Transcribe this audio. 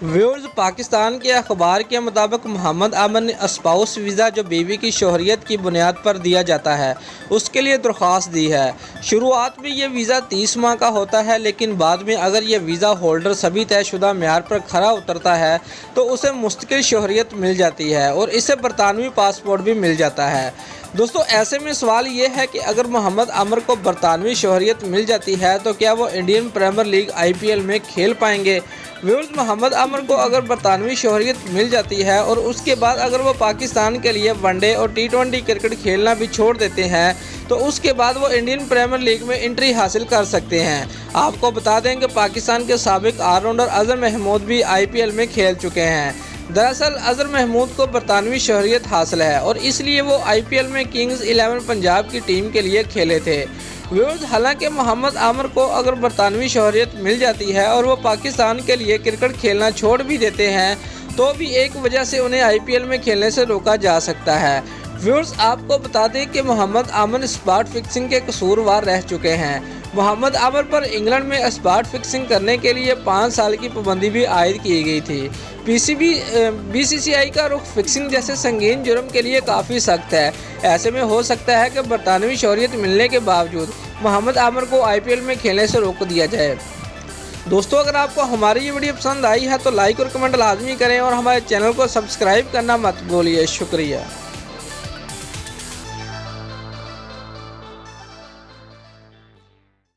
Viewers, Pakistan के अखबार के मुताबिक मोहम्मद आमिर ने स्पाउस वीज़ा जो बीवी की शोहरियत की बुनियाद पर दिया जाता है उसके लिए दरख्वास्त दी है। शुरुआत में ये वीज़ा 30 माह का होता है, लेकिन बाद में अगर ये वीज़ा होल्डर सभी तयशुदा मेयार पर खरा उतरता है तो उसे मुस्तकिल शोहरियत मिल जाती है और इसे बरतानवी पासपोर्ट भी मिल जाता है। दोस्तों, ऐसे में सवाल ये है कि अगर मोहम्मद आमिर को बरतानवी शोहरियत मिल जाती है तो क्या वो इंडियन प्रीमियर लीग IPL में खेल पाएंगे। व्यूअर्स, मोहम्मद आमिर को अगर बरतानवी शोहरियत मिल जाती है और उसके बाद अगर वो पाकिस्तान के लिए वनडे और T20 क्रिकेट खेलना भी छोड़ देते हैं तो उसके बाद वो इंडियन प्रीमियर लीग में एंट्री हासिल कर सकते हैं। आपको बता दें कि पाकिस्तान के साबिक ऑलराउंडर अजहर महमूद भी IPL में खेल चुके हैं। दरअसल अजहर महमूद को बरतानवी शोहरियत हासिल है और इसलिए वो IPL में किंग्स 11 पंजाब की टीम के लिए खेले थे। व्यूअर्स, हालांकि मोहम्मद आमिर को अगर बरतानवी शोहरियत मिल जाती है और वो पाकिस्तान के लिए क्रिकेट खेलना छोड़ भी देते हैं तो भी एक वजह से उन्हें IPL में खेलने से रोका जा सकता है। व्यूअर्स, आपको बता दें कि मोहम्मद आमिर स्पॉट फिक्सिंग के कसूरवार रह चुके हैं। मोहम्मद आमिर पर इंग्लैंड में स्पॉट फिक्सिंग करने के लिए 5 साल की पाबंदी भी आयद की गई थी। BCCI का रुख फिक्सिंग जैसे संगीन जुर्म के लिए काफ़ी सख्त है। ऐसे में हो सकता है कि बरतानवी शोहरियत मिलने के बावजूद मोहम्मद आमिर को IPL में खेलने से रोक दिया जाए। दोस्तों, अगर आपको हमारी ये वीडियो पसंद आई है तो लाइक और कमेंट लाजमी करें और हमारे चैनल को सब्सक्राइब करना मत भूलिए। शुक्रिया।